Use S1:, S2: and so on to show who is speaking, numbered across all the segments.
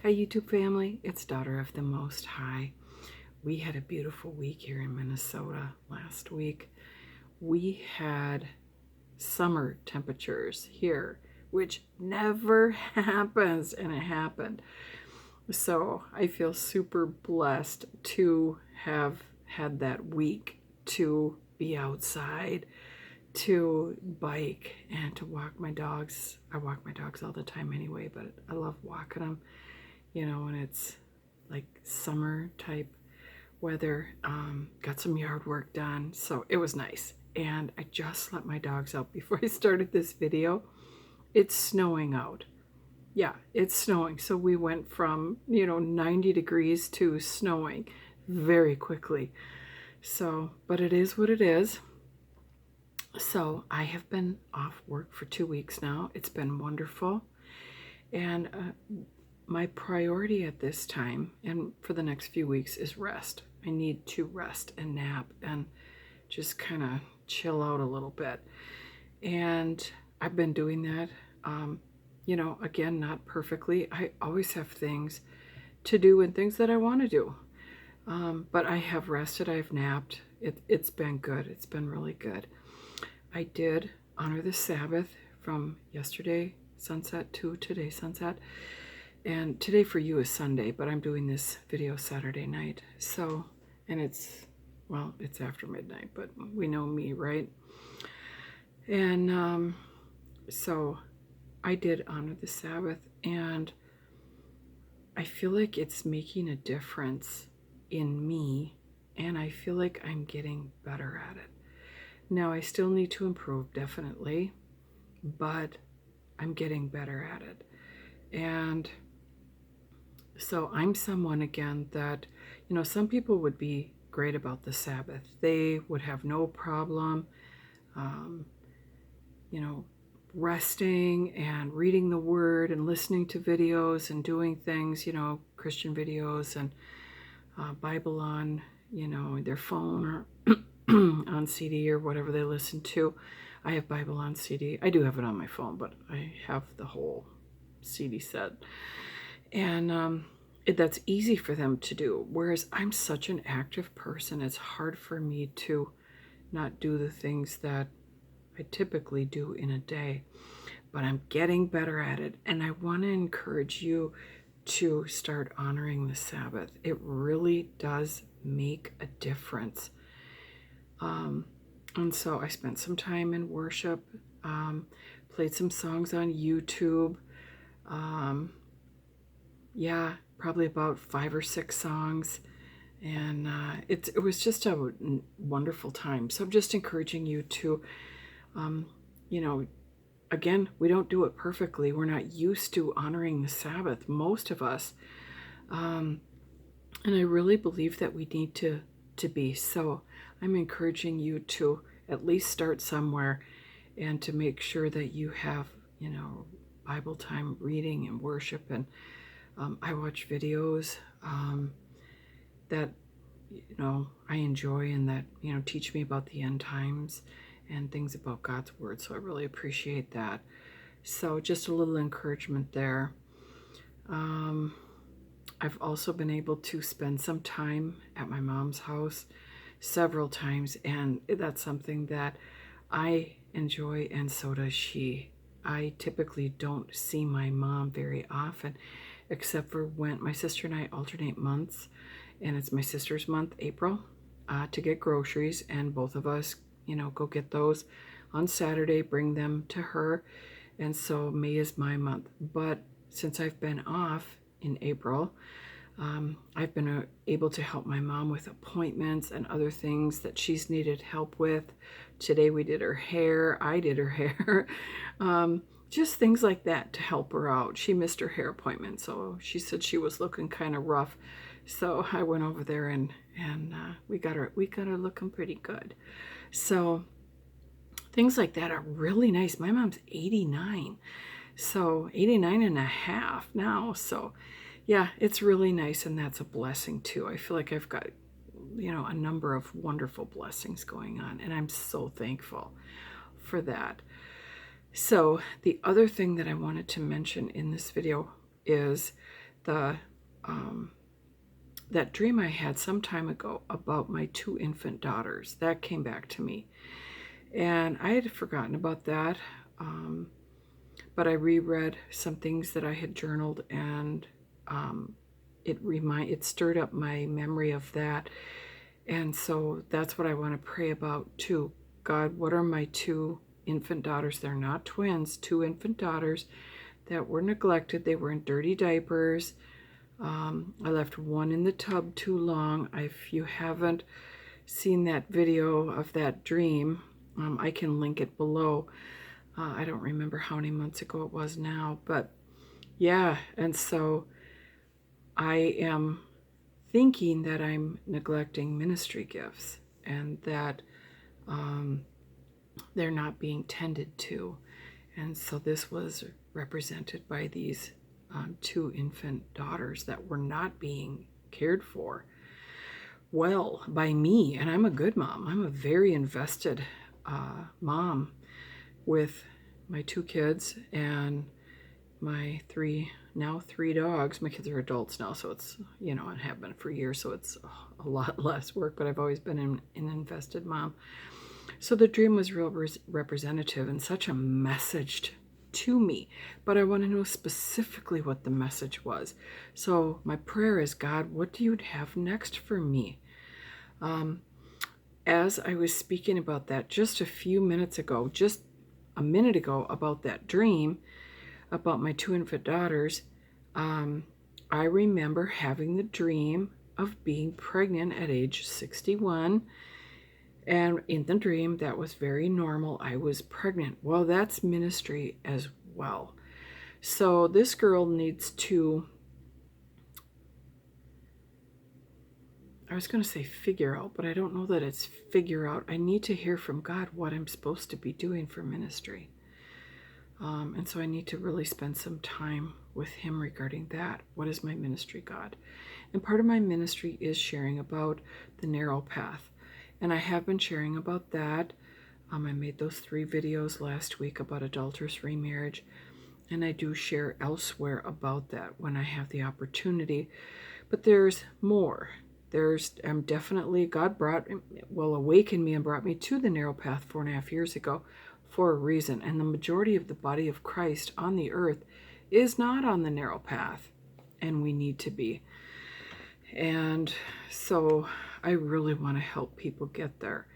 S1: Hi YouTube family, it's Daughter of the Most High. We had a beautiful week here in Minnesota last week. We had summer temperatures here, which never happens, and it happened. So I feel super blessed to have had that week to be outside, to bike, and to walk my dogs. I walk my dogs all the time anyway, but I love walking them. You know, when it's like summer type weather. Got some yard work done, so it was nice. And I just let my dogs out before I started this video. It's snowing out. Yeah, it's snowing. So we went from, 90 degrees to snowing very quickly. So, but it is what it is. So I have been off work for 2 weeks now. It's been wonderful. And my priority at this time and for the next few weeks is rest. I need to rest and nap and just kind of chill out a little bit. And I've been doing that, again, not perfectly. I always have things to do and things that I want to do. But I have rested, I've napped. It's been good. It's been really good. I did honor the Sabbath from yesterday sunset to today sunset. And today for you is Sunday, but I'm doing this video Saturday night. So, and it's after midnight, but we know me, right? And so I did honor the Sabbath, and I feel like it's making a difference in me, and I feel like I'm getting better at it. Now, I still need to improve, definitely, but I'm getting better at it. And so I'm someone, again, that, some people would be great about the Sabbath. They would have no problem, resting and reading the Word and listening to videos and doing things, Christian videos and Bible on, their phone or on CD or whatever they listen to. I have Bible on CD. I do have it on my phone, but I have the whole CD set. And that's easy for them to do. Whereas I'm such an active person, it's hard for me to not do the things that I typically do in a day. But I'm getting better at it. And I want to encourage you to start honoring the Sabbath. It really does make a difference. And so I spent some time in worship, played some songs on YouTube. Probably about 5 or 6 songs. And it was just a wonderful time. So I'm just encouraging you to, again, we don't do it perfectly. We're not used to honoring the Sabbath, most of us. And I really believe that we need to be. So I'm encouraging you to at least start somewhere and to make sure that you have, Bible time, reading and worship. And I watch videos that, I enjoy and that, teach me about the end times and things about God's Word. So I really appreciate that. So just a little encouragement there. I've also been able to spend some time at my mom's house several times, and that's something that I enjoy, and so does she. I typically don't see my mom very often, except for when my sister and I alternate months, and it's my sister's month, April, to get groceries, and both of us, go get those on Saturday, bring them to her, and so May is my month. But since I've been off in April, I've been able to help my mom with appointments and other things that she's needed help with. Today we did her hair. I did her hair. Just things like that to help her out. She missed her hair appointment, so she said she was looking kind of rough. So I went over there and we got her looking pretty good. So things like that are really nice. My mom's 89, so 89 and a half now. So yeah, it's really nice, and that's a blessing too. I feel like I've got, a number of wonderful blessings going on, and I'm so thankful for that. So the other thing that I wanted to mention in this video is the that dream I had some time ago about my 2 infant daughters. That came back to me. And I had forgotten about that. But I reread some things that I had journaled, and it stirred up my memory of that. And so that's what I want to pray about too. God, what are my 2 infant daughters? They're not twins, 2 infant daughters that were neglected. They were in dirty diapers. I left one in the tub too long. If you haven't seen that video of that dream, I can link it below. I don't remember how many months ago it was now, but yeah, and so I am thinking that I'm neglecting ministry gifts and that they're not being tended to. And so this was represented by these 2 infant daughters that were not being cared for well by me. And I'm a good mom. I'm a very invested mom with my 2 kids and my 3 dogs. My kids are adults now, so it's, and have been for years, so it's a lot less work, but I've always been an invested mom. So the dream was real representative and such a message to me, but I want to know specifically what the message was. So my prayer is, God, what do you have next for me? As I was speaking about that just a minute ago about that dream about my 2 infant daughters, I remember having the dream of being pregnant at age 61. And in the dream, that was very normal. I was pregnant. Well, that's ministry as well. So this girl needs to, I was going to say figure out, but I don't know that it's figure out. I need to hear from God what I'm supposed to be doing for ministry. And so I need to really spend some time with him regarding that. What is my ministry, God? And part of my ministry is sharing about the narrow path. And I have been sharing about that. I made those 3 videos last week about adulterous remarriage. And I do share elsewhere about that when I have the opportunity. But there's more. I'm definitely, God awakened me and brought me to the narrow path 4.5 years ago for a reason. And the majority of the body of Christ on the earth is not on the narrow path. And we need to be. And so I really want to help people get there.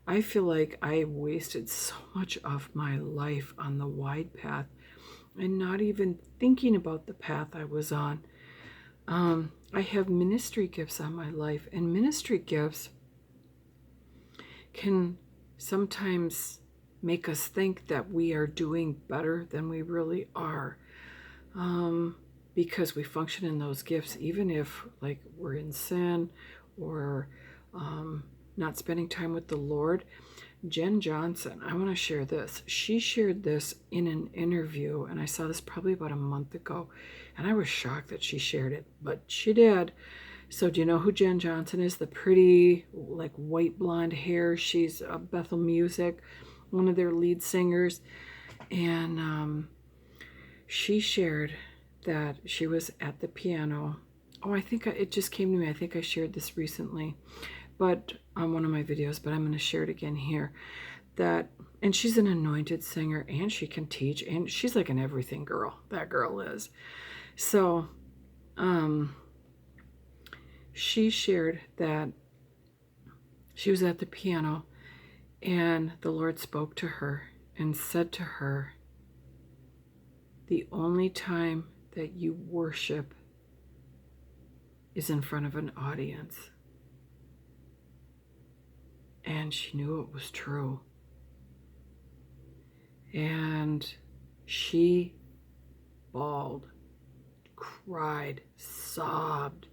S1: I feel like I wasted so much of my life on the wide path and not even thinking about the path I was on. I have ministry gifts on my life, and ministry gifts can sometimes make us think that we are doing better than we really are. Because we function in those gifts, even if like we're in sin or not spending time with the Lord. Jen Johnson, I want to share this. She shared this in an interview, and I saw this probably about a month ago, and I was shocked that she shared it, but she did. So do you know who Jen Johnson is? The pretty, like white blonde hair. She's Bethel Music, one of their lead singers, and she shared that she was at the piano. Oh, I think it just came to me. I think I shared this recently, but on one of my videos, but I'm going to share it again here. And she's an anointed singer, and she can teach, and she's like an everything girl. That girl is. So, she shared that she was at the piano, and the Lord spoke to her and said to her, the only time that you worship is in front of an audience. And she knew it was true. And she bawled, cried, sobbed.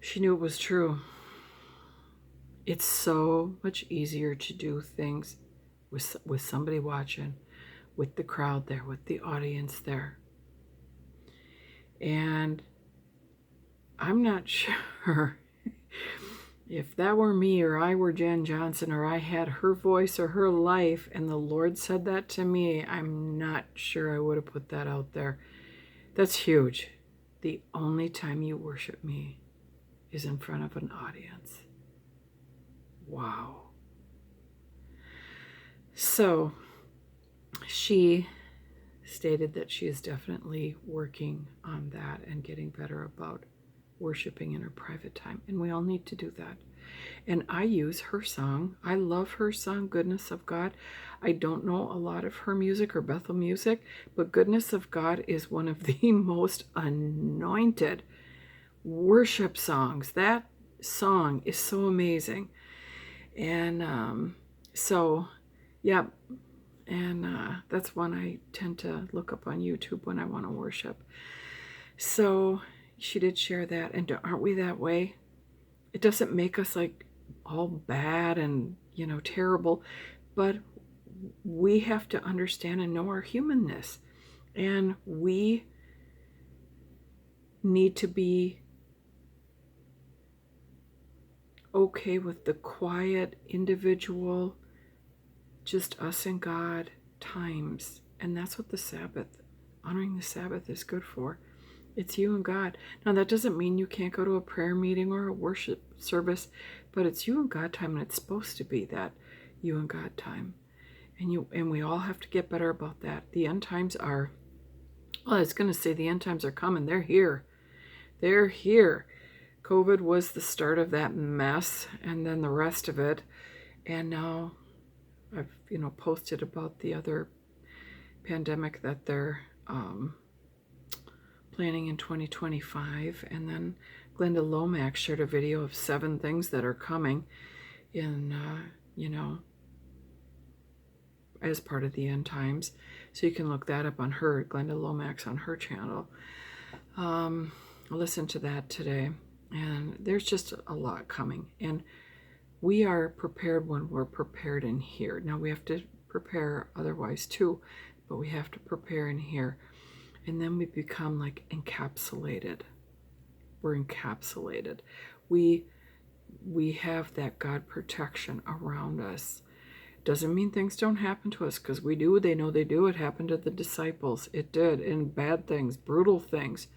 S1: She knew it was true. It's so much easier to do things with somebody watching, with the crowd there, with the audience there. And I'm not sure if that were me, or I were Jen Johnson, or I had her voice or her life, and the Lord said that to me, I'm not sure I would have put that out there. That's huge. the only time you worship me is in front of an audience. Wow. So she stated that she is definitely working on that and getting better about worshiping in her private time. And we all need to do that. And I use her song. I love her song, Goodness of God. I don't know a lot of her music or Bethel music, but Goodness of God is one of the most anointed worship songs. That song is so amazing. And so, yeah, and that's one I tend to look up on YouTube when I want to worship. So she did share that, and aren't we that way? It doesn't make us like all bad and, terrible, but we have to understand and know our humanness, and we need to be okay with the quiet, individual, just us and God times. And that's what the Sabbath, honoring the Sabbath, is good for. It's you and God. Now, that doesn't mean you can't go to a prayer meeting or a worship service, but it's you and God time, and it's supposed to be that you and God time. And we all have to get better about that. The end times are, well, I was going to say the end times are coming. They're here. They're here. COVID was the start of that mess, and then the rest of it. And now I've, posted about the other pandemic that they're planning in 2025. And then Glenda Lomax shared a video of 7 things that are coming in, as part of the end times. So you can look that up on her, Glenda Lomax, on her channel. I'll listen to that today. And there's just a lot coming. And we are prepared when we're prepared in here. Now we have to prepare otherwise too, but we have to prepare in here. And then we become like encapsulated. We're encapsulated. We have that God protection around us. Doesn't mean things don't happen to us, because we do. They know they do. It happened to the disciples. It did. And bad things, brutal things.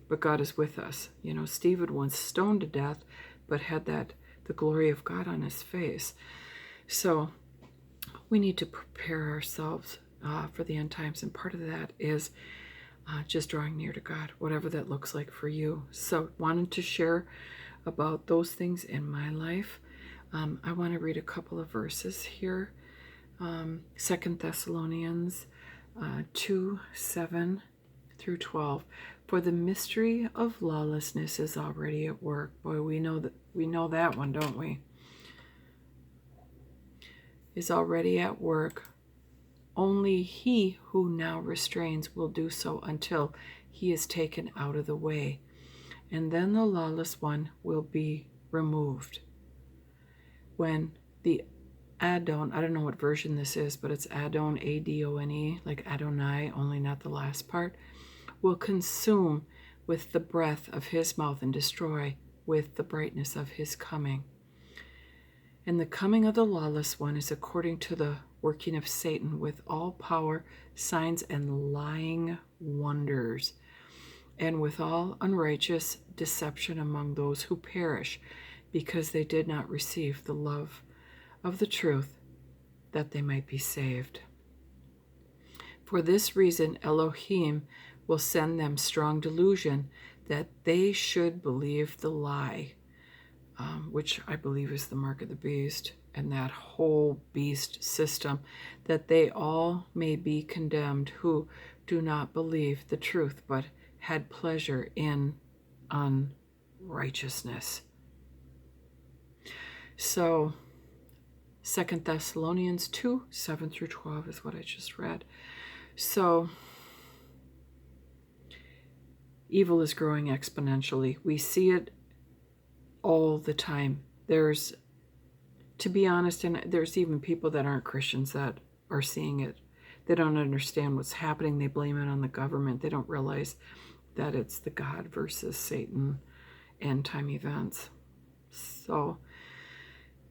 S1: But God is with us. Stephen was stoned to death, but had the glory of God on his face. So we need to prepare ourselves for the end times. And part of that is just drawing near to God, whatever that looks like for you. So wanted to share about those things in my life. I want to read a couple of verses here. 2 Thessalonians 2:7 through 12. For the mystery of lawlessness is already at work. Boy, we know that one, don't we? Is already at work. Only he who now restrains will do so until he is taken out of the way. And then the lawless one will be removed. When the Adon, I don't know what version this is, but it's Adon, A-D-O-N-E, like Adonai, only not the last part, will consume with the breath of his mouth and destroy with the brightness of his coming. And the coming of the lawless one is according to the working of Satan with all power, signs, and lying wonders, and with all unrighteous deception among those who perish, because they did not receive the love of the truth, that they might be saved. For this reason Elohim will send them strong delusion, that they should believe the lie, which I believe is the mark of the beast, and that whole beast system, that they all may be condemned who do not believe the truth, but had pleasure in unrighteousness. So 2 Thessalonians 2:7 through 12 is what I just read. So evil is growing exponentially. We see it all the time. There's, to be honest, and there's even people that aren't Christians that are seeing it. They don't understand what's happening. They blame it on the government. They don't realize that it's the God versus Satan end time events. So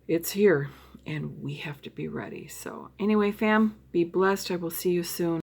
S1: it's here, and we have to be ready. So anyway, fam, be blessed. I will see you soon.